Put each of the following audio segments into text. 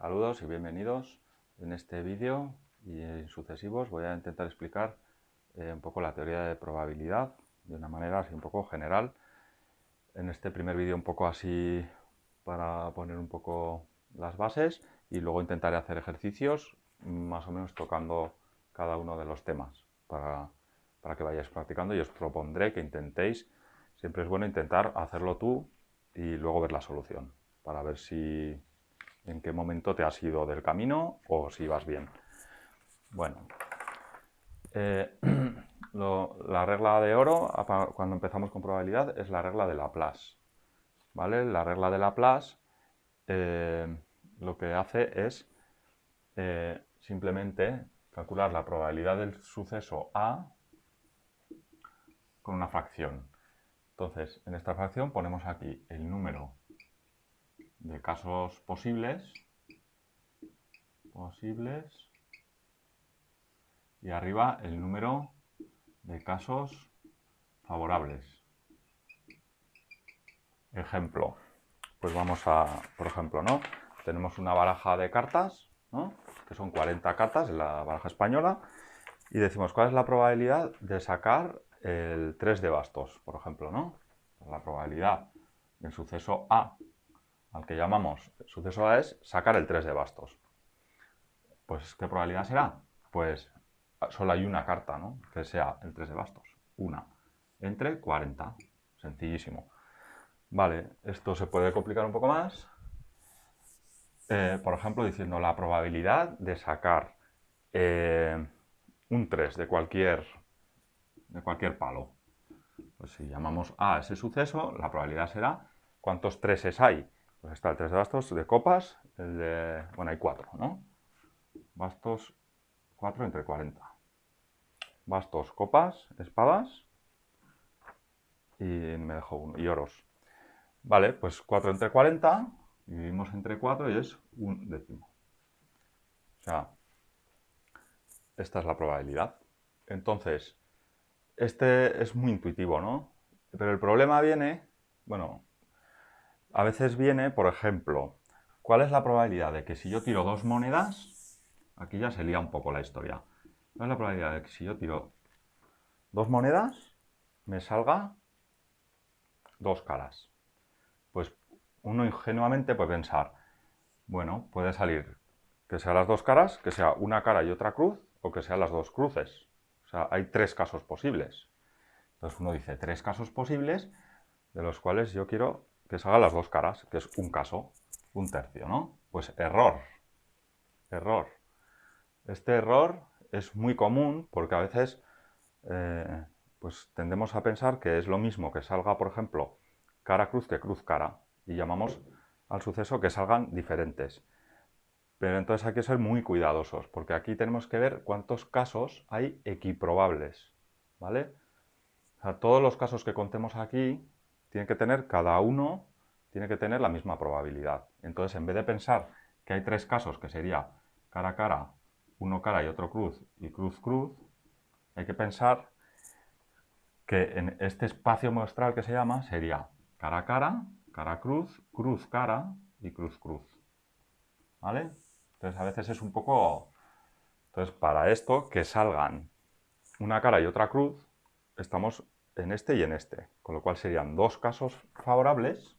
Saludos y bienvenidos. En este vídeo y en sucesivos voy a intentar explicar un poco la teoría de probabilidad de una manera así un poco general. En este primer vídeo un poco así para poner un poco las bases y luego intentaré hacer ejercicios más o menos tocando cada uno de los temas para que vayáis practicando y os propondré que intentéis, siempre es bueno intentar hacerlo tú y luego ver la solución para ver si en qué momento te has ido del camino o si vas bien. Bueno, la regla de oro cuando empezamos con probabilidad es la regla de Laplace. ¿Vale? La regla de Laplace lo que hace es simplemente calcular la probabilidad del suceso A con una fracción. Entonces, en esta fracción ponemos aquí el número de casos posibles y arriba el número de casos favorables. Ejemplo, pues vamos a, por ejemplo, ¿no? Tenemos una baraja de cartas, ¿no? Que son 40 cartas en la baraja española, y decimos cuál es la probabilidad de sacar el 3 de bastos, por ejemplo, ¿no? La probabilidad del suceso A, al que llamamos suceso A, es sacar el 3 de bastos. Pues, ¿qué probabilidad será? Pues solo hay una carta, ¿no? Que sea el 3 de bastos. Una. Entre 40. Sencillísimo. Vale, esto se puede complicar un poco más. Por ejemplo, diciendo la probabilidad de sacar un 3 de cualquier palo. Pues si llamamos A ese suceso, la probabilidad será ¿cuántos 3 hay? Pues está el 3 de bastos, de copas, el de... Bueno, hay 4, ¿no? Bastos 4 entre 40. Bastos, copas, espadas y me dejo uno, y oros. Vale, pues 4 entre 40, dividimos entre 4 y es un décimo. O sea, esta es la probabilidad. Entonces, este es muy intuitivo, ¿no? Pero el problema viene, bueno, a veces viene, por ejemplo, ¿cuál es la probabilidad de que si yo tiro dos monedas, aquí ya se lía un poco la historia, ¿cuál es la probabilidad de que si yo tiro dos monedas me salga dos caras? Pues uno ingenuamente puede pensar, bueno, puede salir que sean las dos caras, que sea una cara y otra cruz, o que sean las dos cruces. O sea, hay tres casos posibles. Entonces uno dice tres casos posibles, de los cuales yo quiero que salgan las dos caras, que es un caso, un tercio, ¿no? Pues error. Error. Este error es muy común porque a veces pues tendemos a pensar que es lo mismo que salga, por ejemplo, cara cruz que cruz cara, y llamamos al suceso que salgan diferentes. Pero entonces hay que ser muy cuidadosos, porque aquí tenemos que ver cuántos casos hay equiprobables, ¿vale? O sea, todos los casos que contemos aquí tienen que tener, cada uno tiene que tener la misma probabilidad. Entonces, en vez de pensar que hay tres casos, que sería cara a cara, uno cara y otro cruz, y cruz cruz, hay que pensar que en este espacio muestral que se llama sería cara a cara, cara cruz, cruz cara y cruz cruz. ¿Vale? Entonces a veces es un poco... Entonces para esto, que salgan una cara y otra cruz, estamos en este y en este. Con lo cual serían dos casos favorables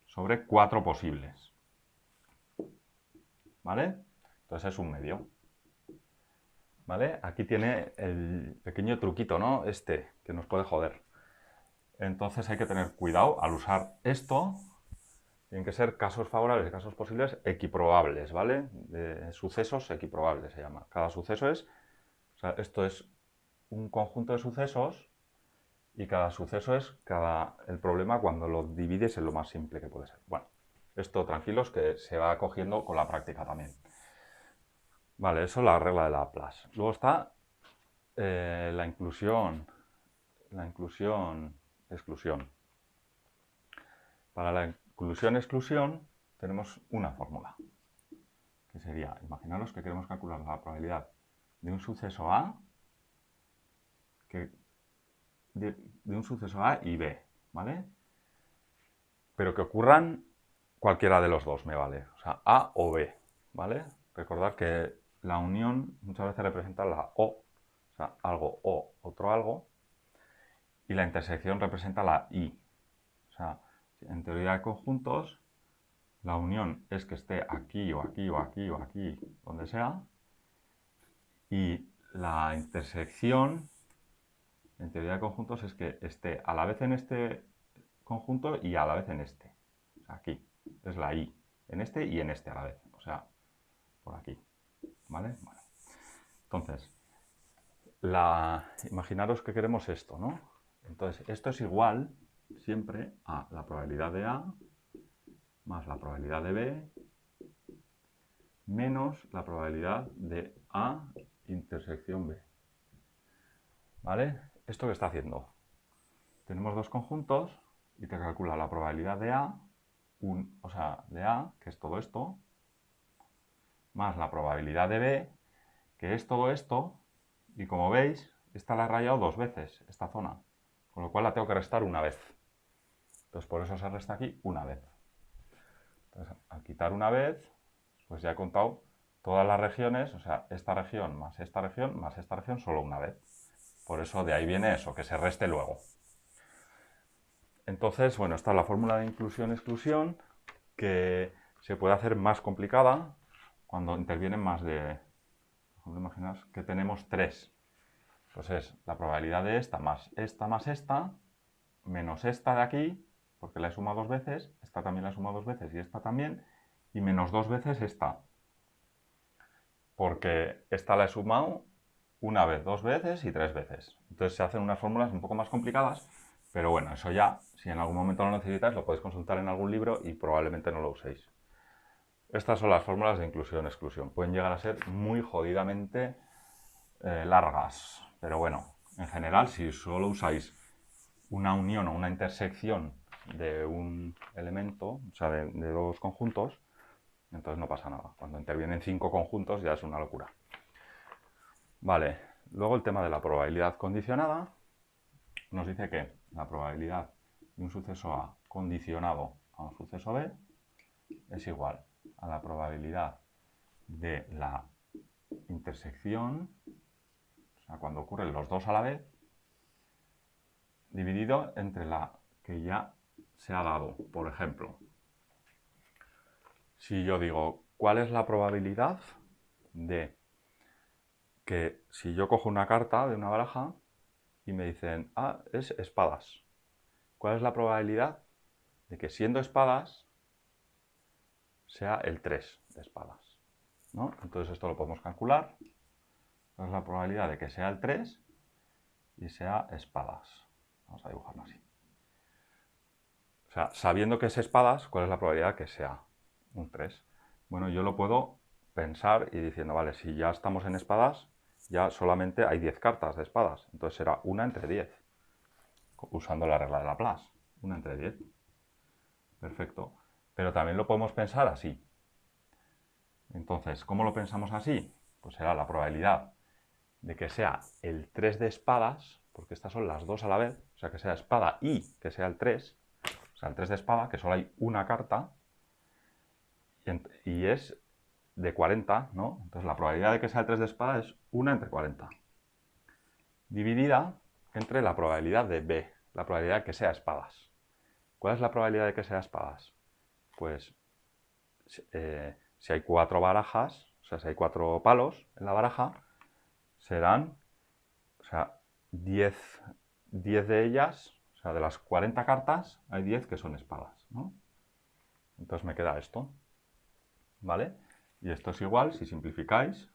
sobre cuatro posibles. ¿Vale? Entonces es un medio. ¿Vale? Aquí tiene el pequeño truquito, ¿no? Este, que nos puede joder. Entonces hay que tener cuidado al usar esto. Tienen que ser casos favorables y casos posibles equiprobables, ¿vale? De sucesos equiprobables se llama. Cada suceso es... O sea, esto es un conjunto de sucesos y cada suceso es el problema cuando lo divides en lo más simple que puede ser. Bueno, esto tranquilos que se va cogiendo con la práctica también. Vale, eso es la regla de Laplace. Luego está la inclusión, exclusión. Para la inclusión-exclusión tenemos una fórmula, que sería, imaginaros que queremos calcular la probabilidad de un suceso A, de un suceso A y B, ¿vale? Pero que ocurran cualquiera de los dos me vale, o sea, A o B, ¿vale? Recordad que la unión muchas veces representa la O sea, algo o otro algo, y la intersección representa la I. O sea, en teoría de conjuntos, la unión es que esté aquí o aquí o aquí o aquí, donde sea, y la intersección, en teoría de conjuntos, es que esté a la vez en este conjunto y a la vez en este. O sea, aquí. Es la I. En este y en este a la vez. O sea, por aquí. ¿Vale? Bueno. Entonces, imaginaros que queremos esto, ¿no? Entonces, esto es igual siempre a la probabilidad de A más la probabilidad de B menos la probabilidad de A intersección B. ¿Vale? ¿Esto qué está haciendo? Tenemos dos conjuntos y te calcula la probabilidad de A, o sea, de A, que es todo esto, más la probabilidad de B, que es todo esto, y como veis, esta la he rayado dos veces, esta zona, con lo cual la tengo que restar una vez. Entonces por eso se resta aquí una vez. Entonces, al quitar una vez, pues ya he contado todas las regiones, o sea, esta región más esta región más esta región solo una vez. Por eso de ahí viene eso, que se reste luego. Entonces, bueno, esta es la fórmula de inclusión-exclusión, que se puede hacer más complicada cuando intervienen más de... Por ejemplo, imaginaos que tenemos 3. Pues es la probabilidad de esta, menos esta de aquí, porque la he sumado dos veces, esta también la he sumado dos veces y esta también, y menos dos veces esta. Porque esta la he sumado una vez, dos veces y tres veces. Entonces se hacen unas fórmulas un poco más complicadas, pero bueno, eso ya, si en algún momento lo necesitáis, lo podéis consultar en algún libro y probablemente no lo uséis. Estas son las fórmulas de inclusión-exclusión. Pueden llegar a ser muy jodidamente largas, pero bueno, en general, si solo usáis una unión o una intersección de un elemento, o sea, de dos conjuntos, entonces no pasa nada. Cuando intervienen 5 conjuntos ya es una locura. Vale, luego el tema de la probabilidad condicionada nos dice que la probabilidad de un suceso A condicionado a un suceso B es igual a la probabilidad de la intersección, o sea, cuando ocurren los dos a la vez, dividido entre la que ya se ha dado. Por ejemplo, si yo digo, ¿cuál es la probabilidad de que si yo cojo una carta de una baraja y me dicen, ah, es espadas? ¿Cuál es la probabilidad de que siendo espadas sea el 3 de espadas? ¿No? Entonces esto lo podemos calcular. ¿Cuál es la probabilidad de que sea el 3 y sea espadas? Vamos a dibujarlo así. O sea, sabiendo que es espadas, ¿cuál es la probabilidad de que sea un 3? Bueno, yo lo puedo pensar y diciendo, vale, si ya estamos en espadas, ya solamente hay 10 cartas de espadas. Entonces será 1 entre 10, usando la regla de Laplace. 1 entre 10. Perfecto. Pero también lo podemos pensar así. Entonces, ¿cómo lo pensamos así? Pues será la probabilidad de que sea el 3 de espadas, porque estas son las dos a la vez, o sea, que sea espada y que sea el 3, o sea, el 3 de espada, que solo hay una carta, y es de 40, ¿no? Entonces la probabilidad de que sea el 3 de espada es 1 entre 40, dividida entre la probabilidad de B, la probabilidad de que sea espadas. ¿Cuál es la probabilidad de que sea espadas? Pues si hay 4 barajas, o sea, si hay 4 palos en la baraja, serán, o sea, 10 de ellas, o sea, de las 40 cartas, hay 10 que son espadas, ¿no? Entonces me queda esto, ¿vale? Y esto es igual, si simplificáis,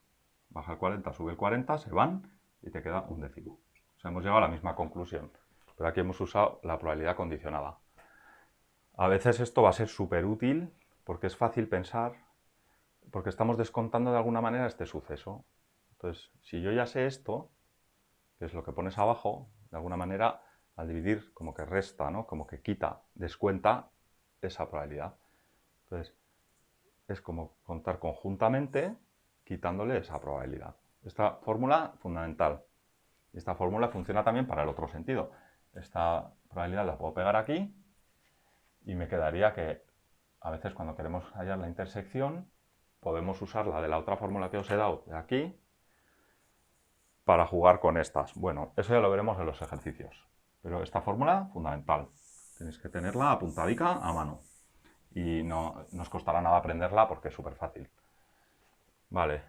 baja el 40, sube el 40, se van y te queda un décimo. O sea, hemos llegado a la misma conclusión, pero aquí hemos usado la probabilidad condicionada. A veces esto va a ser súper útil porque es fácil pensar, porque estamos descontando de alguna manera este suceso. Entonces, si yo ya sé esto, que es lo que pones abajo, de alguna manera, al dividir, como que resta, ¿no? Como que quita, descuenta esa probabilidad. Entonces, es como contar conjuntamente quitándole esa probabilidad. Esta fórmula fundamental. Esta fórmula funciona también para el otro sentido. Esta probabilidad la puedo pegar aquí y me quedaría que a veces cuando queremos hallar la intersección, podemos usar la de la otra fórmula que os he dado de aquí para jugar con estas. Bueno, eso ya lo veremos en los ejercicios. Pero esta fórmula, fundamental. Tenéis que tenerla apuntadica a mano. Y no os costará nada aprenderla porque es súper fácil. Vale,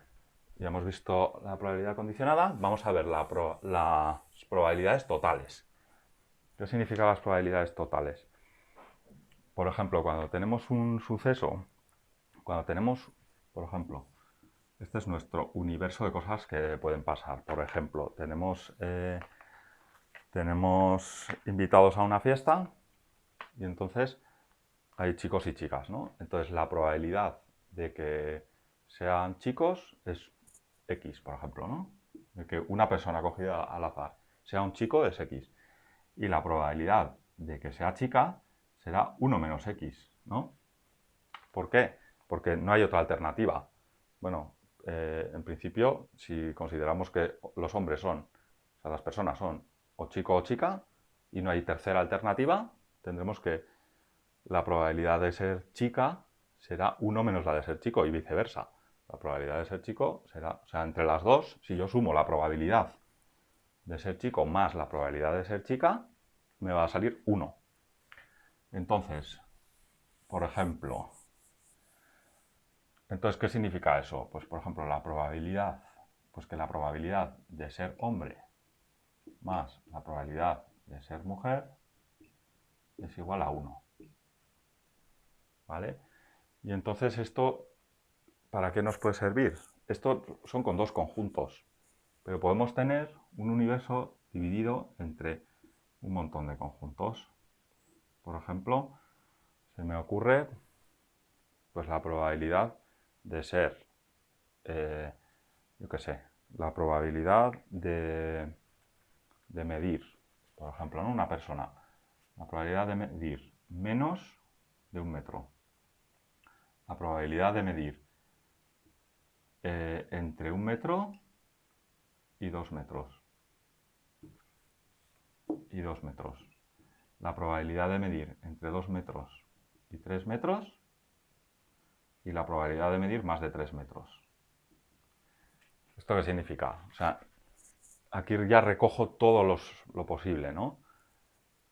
ya hemos visto la probabilidad condicionada. Vamos a ver las probabilidades totales. ¿Qué significan las probabilidades totales? Por ejemplo, cuando tenemos un suceso, por ejemplo, este es nuestro universo de cosas que pueden pasar. Por ejemplo, tenemos invitados a una fiesta y entonces hay chicos y chicas, ¿no? Entonces la probabilidad de que sean chicos es X, por ejemplo, ¿no? De que una persona cogida al azar sea un chico es X. Y la probabilidad de que sea chica será 1 menos X, ¿no? ¿Por qué? Porque no hay otra alternativa. Bueno, en principio, si consideramos que los hombres son, o sea, las personas son o chico o chica, y no hay tercera alternativa, tendremos que la probabilidad de ser chica será 1 menos la de ser chico y viceversa. La probabilidad de ser chico será, o sea, entre las dos, si yo sumo la probabilidad de ser chico más la probabilidad de ser chica, me va a salir 1. Entonces, por ejemplo, ¿qué significa eso? Pues, por ejemplo, la probabilidad, pues que la probabilidad de ser hombre más la probabilidad de ser mujer es igual a 1. ¿Vale? Y entonces esto, ¿para qué nos puede servir? Esto son con dos conjuntos, pero podemos tener un universo dividido entre un montón de conjuntos. Por ejemplo, se me ocurre pues la probabilidad de ser, yo qué sé, la probabilidad de medir, por ejemplo, ¿no? Una persona, la probabilidad de medir menos de 1 metro, la probabilidad de medir entre 1 metro y 2 metros, la probabilidad de medir entre 2 metros y 3 metros y la probabilidad de medir más de 3 metros. ¿Esto qué significa? O sea, aquí ya recojo todo lo posible, ¿no?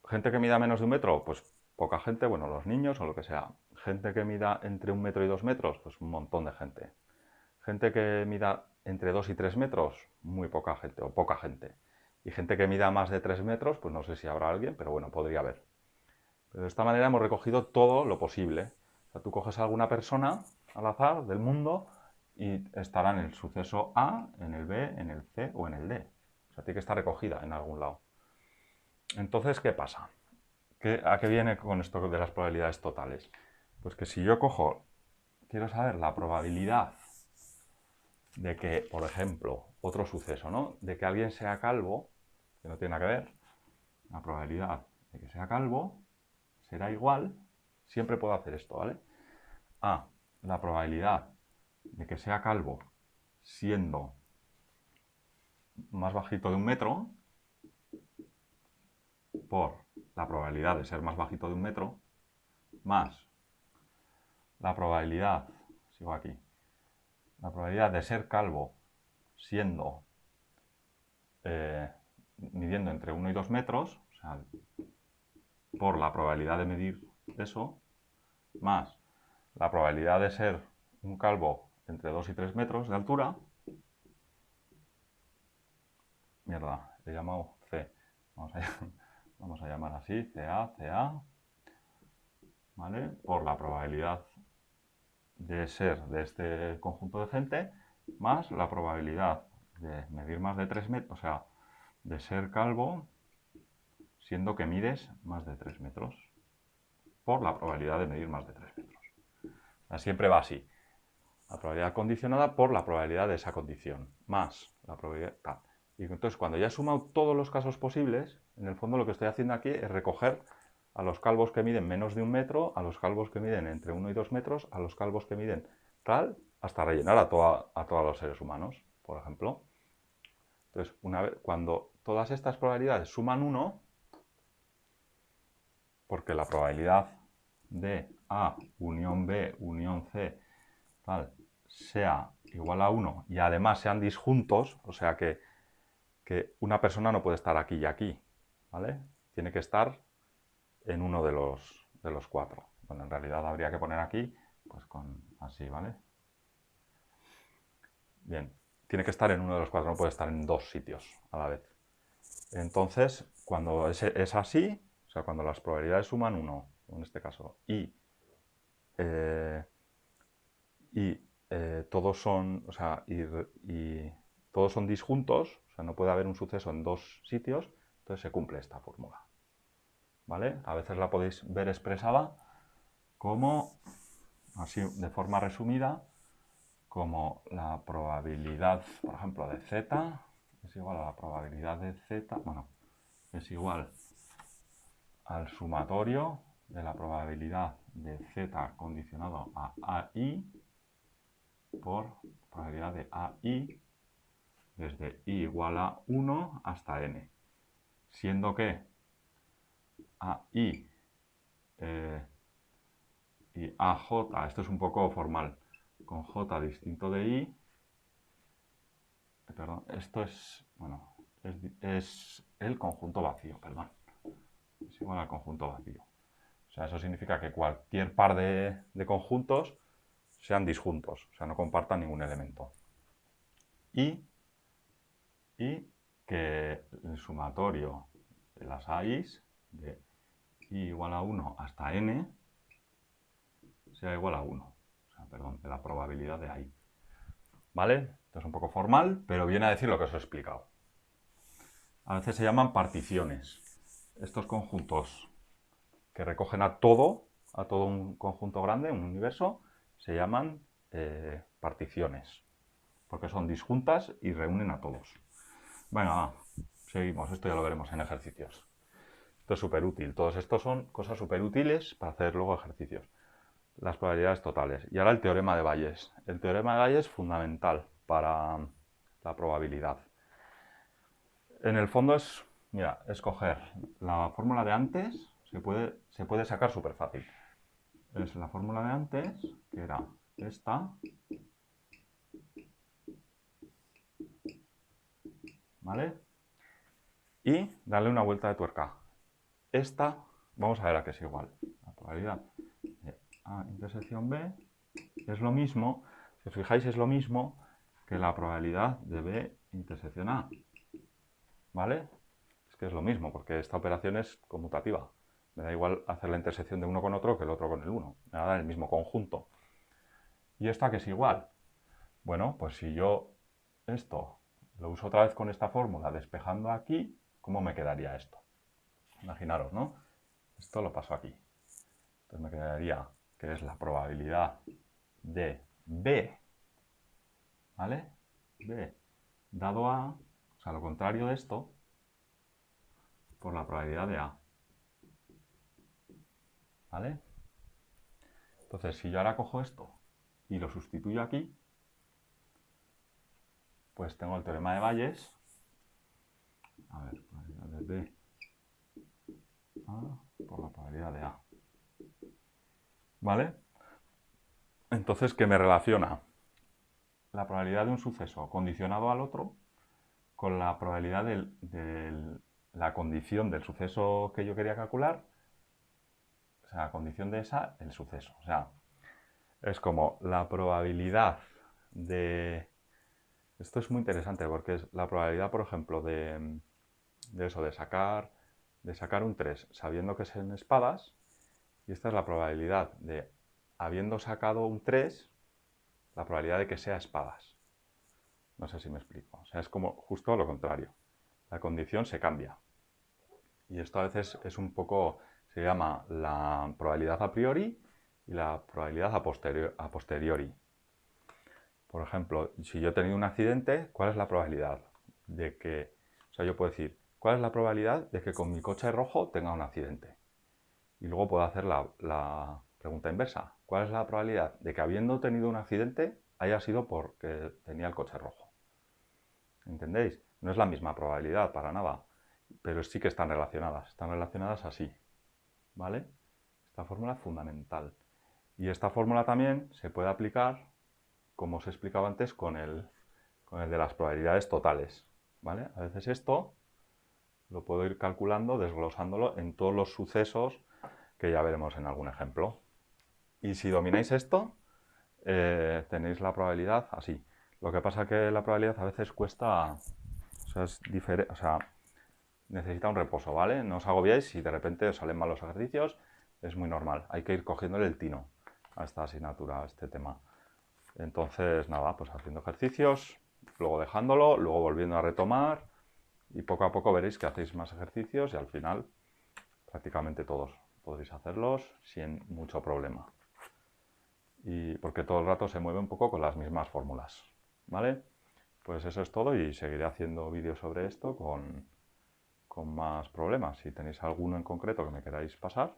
Gente que mida menos de 1 metro, pues poca gente, bueno, los niños o lo que sea. Gente que mida entre 1 metro y 2 metros, pues un montón de gente. Gente que mida entre 2 y 3 metros, muy poca gente o poca gente. Y gente que mida más de 3 metros, pues no sé si habrá alguien, pero bueno, podría haber. Pero de esta manera hemos recogido todo lo posible. O sea, tú coges a alguna persona al azar del mundo y estará en el suceso A, en el B, en el C o en el D. O sea, tiene que estar recogida en algún lado. Entonces, ¿qué pasa? ¿A qué viene con esto de las probabilidades totales? Pues que si yo quiero saber la probabilidad de que, por ejemplo, otro suceso, ¿no? De que alguien sea calvo, que no tiene nada que ver, la probabilidad de que sea calvo será igual, siempre puedo hacer esto, ¿vale? A la probabilidad de que sea calvo siendo más bajito de 1 metro por la probabilidad de ser más bajito de 1 metro más la probabilidad, sigo aquí, la probabilidad de ser calvo siendo midiendo entre 1 y 2 metros, o sea, por la probabilidad de medir eso, más la probabilidad de ser un calvo entre 2 y 3 metros de altura, mierda, he llamado C, vamos a llamar así, CA, ¿vale? Por la probabilidad de ser de este conjunto de gente, más la probabilidad de medir más de 3 metros, o sea, de ser calvo, siendo que mides más de 3 metros, por la probabilidad de medir más de 3 metros. O sea, siempre va así. La probabilidad condicionada por la probabilidad de esa condición, más la probabilidad tal. Y entonces, cuando ya he sumado todos los casos posibles, en el fondo lo que estoy haciendo aquí es recoger a los calvos que miden menos de 1 metro, a los calvos que miden entre 1 y 2 metros, a los calvos que miden tal, hasta rellenar a todos los seres humanos, por ejemplo. Entonces, cuando todas estas probabilidades suman 1, porque la probabilidad de A unión B unión C tal, sea igual a 1 y además sean disjuntos, o sea que una persona no puede estar aquí y aquí, ¿vale? Tiene que estar en uno de los cuatro. Bueno, en realidad habría que poner aquí, pues con así, ¿vale? Bien, tiene que estar en uno de los cuatro, no puede estar en dos sitios a la vez. Entonces, cuando es así, o sea, cuando las probabilidades suman 1, en este caso, eh, todos son, o sea, y todos son disjuntos, o sea, no puede haber un suceso en dos sitios, entonces se cumple esta fórmula. ¿Vale? A veces la podéis ver expresada como, así de forma resumida, como la probabilidad, por ejemplo, de z es igual a la probabilidad de z, bueno, es igual al sumatorio de la probabilidad de z condicionado a AI por probabilidad de AI desde i igual a 1 hasta n, siendo que AI y AJ, esto es un poco formal, con J distinto de I, perdón, esto es, bueno, es el conjunto vacío, perdón, es igual al conjunto vacío. O sea, eso significa que cualquier par de conjuntos sean disjuntos, o sea, no compartan ningún elemento. Y que el sumatorio de las AIs, de I igual a 1 hasta n, sea igual a 1. O sea, perdón, de la probabilidad de AI. ¿Vale? Esto es un poco formal, pero viene a decir lo que os he explicado. A veces se llaman particiones. Estos conjuntos que recogen a todo un conjunto grande, un universo, se llaman particiones, porque son disjuntas y reúnen a todos. Bueno, seguimos, esto ya lo veremos en ejercicios. Esto es súper útil, todos estos son cosas súper útiles para hacer luego ejercicios. Las probabilidades totales. Y ahora el teorema de Bayes. El teorema de Bayes es fundamental para la probabilidad. En el fondo es, mira, escoger la fórmula de antes, se puede sacar súper fácil. Es la fórmula de antes, que era esta, ¿vale? Y darle una vuelta de tuerca. Esta, vamos a ver a qué es igual. La probabilidad de A intersección B es lo mismo, si os fijáis, es lo mismo que la probabilidad de B intersección A. ¿Vale? Es que es lo mismo, porque esta operación es conmutativa. Me da igual hacer la intersección de uno con otro que el otro con el uno. Me va a dar el mismo conjunto. ¿Y esto a qué es igual? Bueno, pues si yo esto lo uso otra vez con esta fórmula, despejando aquí, ¿cómo me quedaría esto? Imaginaros, ¿no? Esto lo paso aquí. Entonces me quedaría que es la probabilidad de B, ¿vale? B dado A, o sea, lo contrario de esto, por la probabilidad de A. ¿Vale? Entonces, si yo ahora cojo esto y lo sustituyo aquí, pues tengo el teorema de Bayes. A ver, probabilidad de B A por la probabilidad de A. ¿Vale? Entonces, ¿qué me relaciona? La probabilidad de un suceso condicionado al otro con la probabilidad de la condición del suceso que yo quería calcular, o sea, la condición de esa, el suceso. O sea, es como la probabilidad de... Esto es muy interesante porque es la probabilidad, por ejemplo, de eso, de sacar un 3 sabiendo que es en espadas, y esta es la probabilidad de, habiendo sacado un 3, la probabilidad de que sea espadas. No sé si me explico. O sea, es como justo lo contrario. La condición se cambia. Y esto a veces es un poco, se llama la probabilidad a priori y la probabilidad a posteriori. Por ejemplo, si yo he tenido un accidente, ¿cuál es la probabilidad de que, o sea, yo puedo decir, ¿cuál es la probabilidad de que con mi coche rojo tenga un accidente? Y luego puedo hacer la pregunta inversa. ¿Cuál es la probabilidad de que habiendo tenido un accidente haya sido porque tenía el coche rojo? ¿Entendéis? No es la misma probabilidad para nada, pero sí que están relacionadas. Están relacionadas así. ¿Vale? Esta fórmula es fundamental. Y esta fórmula también se puede aplicar, como os he explicado antes, con el de las probabilidades totales, ¿vale? A veces esto lo puedo ir calculando, desglosándolo en todos los sucesos que ya veremos en algún ejemplo. Y si domináis esto, tenéis la probabilidad así. Lo que pasa que la probabilidad a veces cuesta, o sea, es diferente, o sea, necesita un reposo, ¿vale? No os agobiáis si de repente os salen mal los ejercicios, es muy normal. Hay que ir cogiéndole el tino a esta asignatura, a este tema. Entonces, nada, pues haciendo ejercicios, luego dejándolo, luego volviendo a retomar y poco a poco veréis que hacéis más ejercicios y al final prácticamente todos podréis hacerlos sin mucho problema. Y porque todo el rato se mueve un poco con las mismas fórmulas, ¿vale? Pues eso es todo y seguiré haciendo vídeos sobre esto con más problemas. Si tenéis alguno en concreto que me queráis pasar,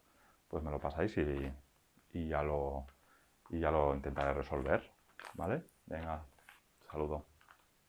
pues me lo pasáis y ya lo intentaré resolver, ¿vale? Venga, saludo.